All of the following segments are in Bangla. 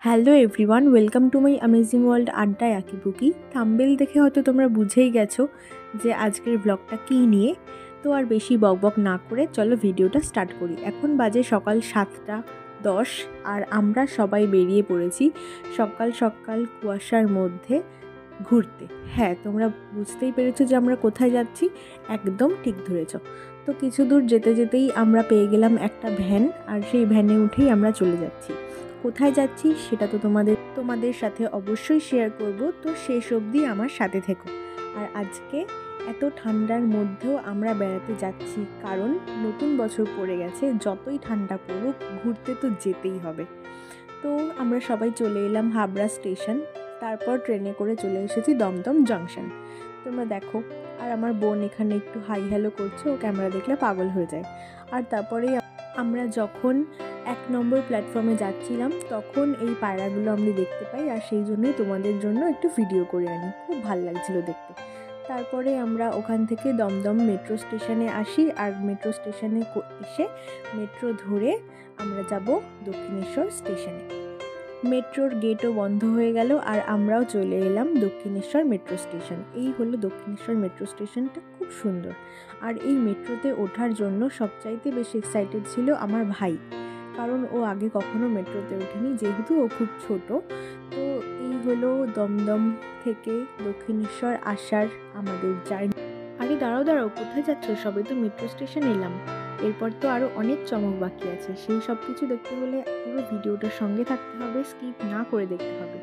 Hello everyone, welcome to my amazing world আড্ডায় আঁকিবুকি। থাম্বনেল দেখে হয়তো তোমরা বুঝেই গেছো যে আজকের ব্লগটা কী নিয়ে। তো আর বেশি বকবক না করে চলো ভিডিওটা স্টার্ট করি। এখন বাজে সকাল 7:10 আর আমরা সবাই বেরিয়ে পড়েছি সকাল সকাল কুয়াশার মধ্যে ঘুরতে। হ্যাঁ, তোমরা বুঝতেই পেরেছো যে আমরা কোথায় যাচ্ছি, একদম ঠিক ধরেছ। তো কিছু দূর যেতে যেতেই আমরা পেয়ে গেলাম একটা ভ্যান, আর সেই ভ্যানে উঠেই আমরা চলে যাচ্ছি। কোথায় যাচ্ছি সেটা তো তোমাদের সাথে অবশ্যই শেয়ার করব, তো শেষ অবধি আমার সাথে থেকো। আর আজকে এত ঠান্ডার মধ্যেও আমরা বেড়াতে যাচ্ছি, কারণ নতুন বছর পড়ে গেছে, যতই ঠান্ডা পড়ুক ঘুরতে তো যেতেই হবে। তো আমরা সবাই চলে এলাম হাবড়া স্টেশন, তারপর ট্রেনে করে চলে এসেছি দমদম জাংশন। তোমরা দেখো, আর আমার বোন এখানে একটু হাই হ্যালো করছে, ও ক্যামেরা দেখলে পাগল হয়ে যায়। আর তারপরেই আমরা যখন 1 নম্বর প্ল্যাটফর্মে যাচ্ছিলাম তখন এই পায়রাগুলো আমরা দেখতে পাই, আর সেই জন্যই তোমাদের জন্য একটু ভিডিও করে আনি, খুব ভালো লাগছিলো দেখতে। তারপরে আমরা ওখান থেকে দমদম মেট্রো স্টেশনে আসি, আর মেট্রো স্টেশনে এসে মেট্রো ধরে আমরা যাব দক্ষিণেশ্বর স্টেশনে। মেট্রোর গেটও বন্ধ হয়ে গেল, আর আমরাও চলে এলাম দক্ষিণেশ্বর মেট্রো স্টেশন। এই হলো দক্ষিণেশ্বর মেট্রো স্টেশনটা, খুব সুন্দর। আর এই মেট্রোতে ওঠার জন্য সবচাইতে বেশি এক্সাইটেড ছিল আমার ভাই, কারণ ও আগে কখনো মেট্রোতে ওঠেনি, যেহেতু ও খুব ছোট। তো এই হলো দমদম থেকে দক্ষিণেশ্বর আসার আমাদের জার্নি। আরে দাঁড়াও, কোথায় যাচ্ছ? সবে তো মেট্রো স্টেশন এলাম, এরপর তো আরও অনেক চমক বাকি আছে। সেই সব কিছু দেখতে হলে পুরো ভিডিওটার সঙ্গে থাকতে হবে, স্কিপ না করে দেখতে হবে।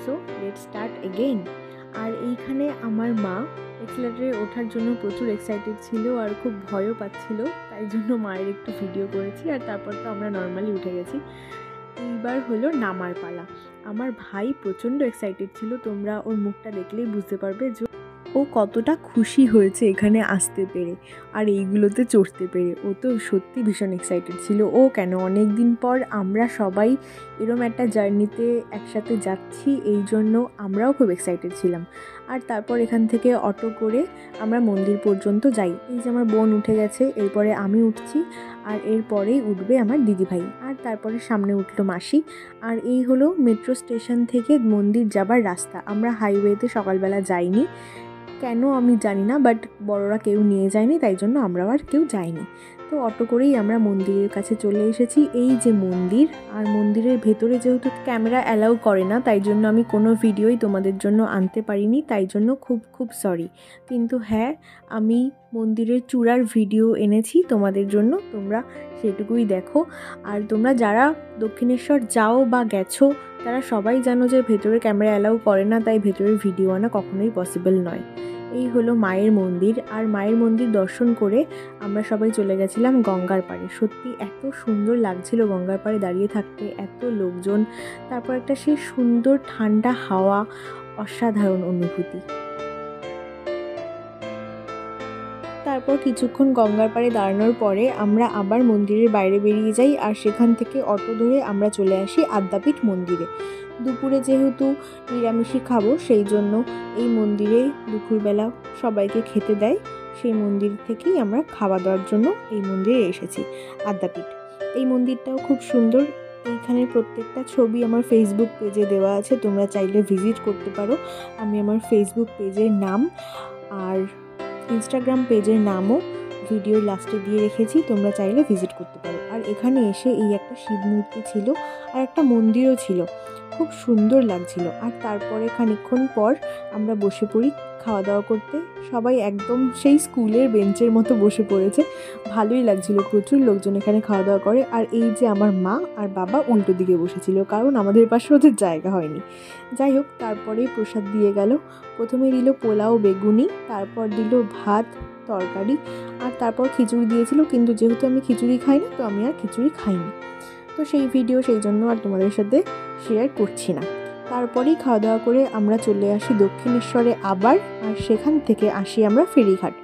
So let's start again. আর এইখানে আমার মা এক্সেলেটারে ওঠার জন্য প্রচুর এক্সাইটেড ছিল, আর খুব ভয়ও পাচ্ছিল, তাই জন্য মায়ের একটু ভিডিও করেছি। আর তারপর তো আমরা নর্মালি উঠে গেছি। এইবার হলো নামার পালা। আমার ভাই প্রচণ্ড এক্সাইটেড ছিল, তোমরা ওর মুখটা দেখলেই বুঝতে পারবে যে ও কতটা খুশি হয়েছে এখানে আসতে পেরে আর এইগুলোতে চড়তে পেরে। ও তো সত্যি ভীষণ এক্সাইটেড ছিল। ও কেন, অনেক দিন পর আমরা সবাই এরম একটা জার্নিতে একসাথে যাচ্ছি, এই জন্য আমরাও খুব এক্সাইটেড ছিলাম। আর তারপর এখান থেকে অটো করে আমরা মন্দির পর্যন্ত যাই। এই যে আমার বোন উঠে গেছে, এরপরে আমি উঠছি, আর এরপরেই উঠবে আমার দিদিভাই, আর তারপরে সামনে উঠলো মাসি। আর এই হলো মেট্রো স্টেশন থেকে মন্দির যাবার রাস্তা। আমরা হাইওয়েতে সকালবেলা যাইনি, কেন আমি জানি না, বাট বড়রা কেউ নিয়ে যায়নি, তাই জন্য আমরাও আর কেউ যাইনি। তো অটো করেই আমরা মন্দিরের কাছে চলে এসেছি। এই যে মন্দির, আর মন্দিরের ভেতরে যেহেতু ক্যামেরা অ্যালাউ করে না, তাই জন্য আমি কোনো ভিডিওই তোমাদের জন্য আনতে পারিনি, তাই জন্য খুব খুব সরি। কিন্তু হ্যাঁ, আমি মন্দিরের চূড়ার ভিডিও এনেছি তোমাদের জন্য, তোমরা সেটুকুই দেখো। আর তোমরা যারা দক্ষিণেশ্বর যাও বা গেছো, তারা সবাই জানো যে ভেতরে ক্যামেরা অ্যালাউ করে না, তাই ভেতরের ভিডিও আনা কখনোই পসিবল নয়। এই হলো মায়ের মন্দির, আর মায়ের মন্দির দর্শন করে আমরা সবাই চলে গেছিলাম গঙ্গার পাড়ে। সত্যি এত সুন্দর লাগছিল গঙ্গার পাড়ে দাঁড়িয়ে থাকতে, এত লোকজন, তারপর একটা সেই সুন্দর ঠান্ডা হাওয়া, অসাধারণ অনুভূতি। তারপর কিছুক্ষণ গঙ্গার পাড়ে দাঁড়ানোর পরে আমরা আবার মন্দিরের বাইরে বেরিয়ে যাই, আর সেখান থেকে অটো ধরে আমরা চলে আসি আদ্যাপীঠ মন্দিরে। দুপুরে যেহেতু নিরামিষই খাবো, সেই জন্য এই মন্দিরে দুপুরবেলা সবাইকে খেতে দেয়, সেই মন্দির থেকেই আমরা খাওয়া দাওয়ার জন্য এই মন্দিরে এসেছি আদ্যাপীঠ। এই মন্দিরটাও খুব সুন্দর। এইখানের প্রত্যেকটা ছবি আমার ফেসবুক পেজে দেওয়া আছে, তোমরা চাইলে ভিজিট করতে পারো। আমি আমার ফেসবুক পেজের নাম আর ইনস্টাগ্রাম পেজের নামও ভিডিওর লাস্টে দিয়ে রেখেছি, তোমরা চাইলে ভিজিট করতে পারো। আর এখানে এসে এই একটা শিব মূর্তি ছিল, আর একটা মন্দিরও ছিল, খুব সুন্দর লাগছিল। আর তারপরে খানিকক্ষণ পর আমরা বসে পড়ি খাওয়া দাওয়া করতে। সবাই একদম সেই স্কুলের বেঞ্চের মতো বসে পড়েছে, ভালোই লাগছিল। প্রচুর লোকজন এখানে খাওয়া দাওয়া করে। আর এই যে আমার মা আর বাবা উল্টো দিকে বসেছিল, কারণ আমাদের পাশে ওদের জায়গা হয়নি। যাই হোক, তারপরেই প্রসাদ দিয়ে গেল। প্রথমে দিল পোলাও বেগুনি, তারপর দিল ভাত তরকারি, আর তারপর খিচুড়ি দিয়েছিল, কিন্তু যেহেতু আমি খিচুড়ি খাই না, তো আমি আর খিচুড়ি খাইনি। তো সেই ভিডিও সেই জন্য আর তোমাদের সাথে শেয়ার করছি না। তারপরেই খাওয়া দাওয়া করে আমরা চলে আসি দক্ষিণেশ্বরে আবার, আর সেখান থেকে আসি আমরা ফেরিঘাট।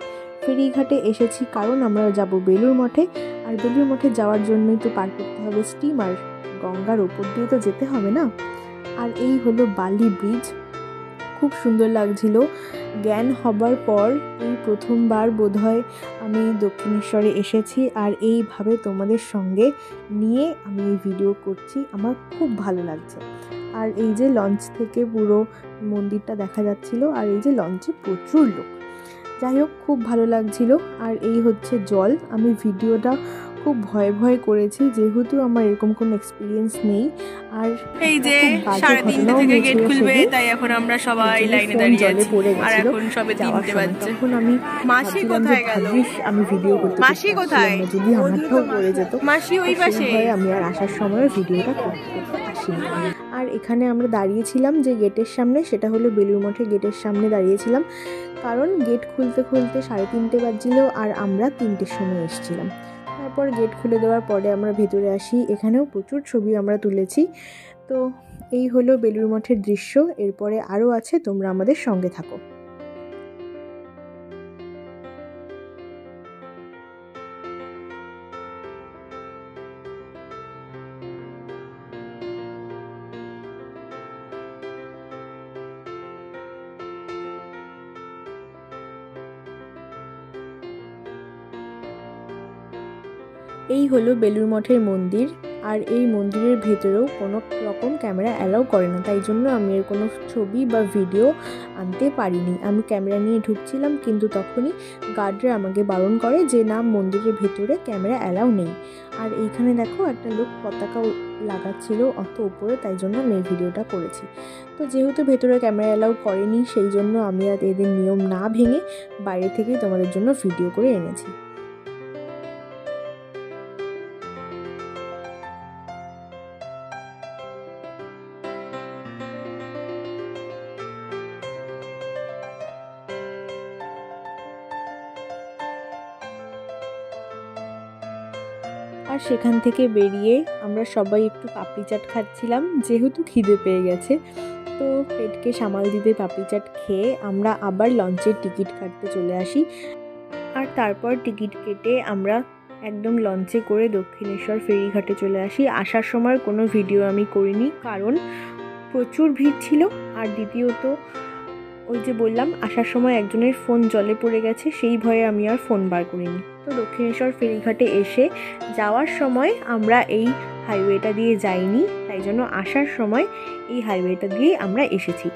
ফেরিঘাটে এসেছি কারণ আমরা যাব বেলুর মঠে, আর বেলুর মঠে যাওয়ার জন্যই তো পার করতে হবে স্টিমার, গঙ্গার ওপর দিয়ে তো যেতে হবে না। আর এই হলো বালি ব্রিজ, খুব সুন্দর লাগছিল। জ্ঞান হবার পর এই প্রথমবার বোধহয় আমি দক্ষিণেশ্বরে এসেছি, আর এইভাবে তোমাদের সঙ্গে নিয়ে আমি এই ভিডিও করছি। আমার খুব ভালো লাগছে। আর এই যে লঞ্চ থেকে পুরো মন্দিরটা দেখা যাচ্ছিল, আর এই যে লঞ্চে প্রচুর লোক। যাই হোক, খুব ভালো লাগছিল। আর এই হচ্ছে জল। আমি ভিডিওটা খুব ভয়ে ভয়ে করেছি, যেহেতু আমার এরকম কোনো এক্সপিরিয়েন্স নেই। আর এই যে 3:30 থেকে গেট খুলবে, তাই এখন আমরা সবাই লাইনে দাঁড়িয়ে আছি। আর এখন সবে 3টে বাজছে। তখন আমি মাসি কোথায় গেল? আমি ভিডিও করতে মাসি কোথায়? যদি আমারটাও পড়ে যেত। মাসি ওই পাশে। আমি আর আসার সময় ভিডিওটা করতে আসিনি। আর এখানে আমরা দাঁড়িয়েছিলাম যে গেটের সামনে, সেটা হলো বেলুড় মঠের গেটের সামনে দাঁড়িয়েছিলাম, কারণ গেট খুলতে খুলতে 3:30 বাজছিল, আর আমরা 3টের সময় এসেছিলাম। তারপর গেট খুলে দেওয়ার পরে আমরা ভেতরে আসি। এখানেও প্রচুর ছবি আমরা তুলেছি। তো এই হলো বেলুড় মঠের দৃশ্য। এরপরে আরও আছে, তোমরা আমাদের সঙ্গে থাকো। এই হলো বেলুড় মঠের মন্দির। আর এই মন্দিরের ভেতরেও কোনো রকম ক্যামেরা অ্যালাউ করে না, তাই জন্য আমি এর কোনো ছবি বা ভিডিও আনতে পারিনি। আমি ক্যামেরা নিয়ে ঢুকছিলাম, কিন্তু তখনই গার্ডরা আমাকে বারণ করে যে না, মন্দিরের ভেতরে ক্যামেরা অ্যালাউ নেই। আর এইখানে দেখো একটা লোক পতাকা লাগাচ্ছিল অত উপরে, তাই জন্য আমি এই ভিডিওটা করেছি। তো যেহেতু ভেতরে ক্যামেরা অ্যালাউ করেনি, সেই জন্য আমি আর এদের নিয়ম না ভেঙে বাইরে থেকেই তোমাদের জন্য ভিডিও করে এনেছি। আর সেখান থেকে বেরিয়ে আমরা সবাই একটু পাপড়ি চাট খাচ্ছিলাম, যেহেতু খিদে পেয়ে গেছে। তো পেটকে সামাল দিতে পাপড়ি চাট খেয়ে আমরা আবার লঞ্চের টিকিট কাটতে চলে আসি। আর তারপর টিকিট কেটে আমরা একদম লঞ্চে করে দক্ষিণেশ্বর ফেরিঘাটে চলে আসি। আসার সময় কোনো ভিডিও আমি করিনি, কারণ প্রচুর ভিড় ছিল। আর দ্বিতীয়ত ওই যে বললাম, আসার সময় একজনের ফোন জলে পড়ে গেছে, সেই ভয়ে আমি আর ফোন বার করিনি। তো দক্ষিণেশ্বর ফেরিঘাটে এসে যাওয়ার সময় আমরা এই হাইওয়েটা দিয়ে যাইনি, তাই জন্য আসার সময় এই হাইওয়েটা দিয়েই আমরা এসেছি।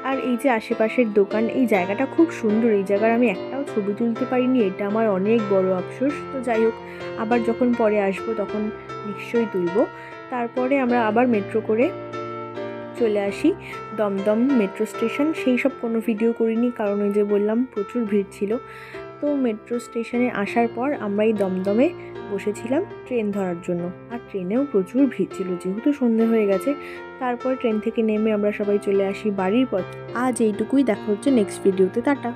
আর এই যে আশেপাশের দোকান, এই জায়গাটা খুব সুন্দর। এই জায়গার আমি একটাও ছবি তুলতে পারিনি, এটা আমার অনেক বড় আফসোস। তো যাই হোক, আবার যখন পরে আসবো তখন নিশ্চয়ই তুলব। তারপরে আমরা আবার মেট্রো করে চলে আসি দমদম মেট্রো স্টেশন। সেই সব কোনো ভিডিও করিনি, কারণ ওই যে বললাম প্রচুর ভিড় ছিল। তো মেট্রো স্টেশনে আসার পর আমরা এই দমদমে বসেছিলাম ট্রেন ধরার জন্য। আর ট্রেনেও প্রচুর ভিড় ছিল, যেহেতু সন্ধে হয়ে গেছে। তারপর ট্রেন থেকে নেমে আমরা সবাই চলে আসি বাড়ির পথে। আজ এইটুকুই, দেখা হচ্ছে নেক্সট ভিডিওতে। টাটা।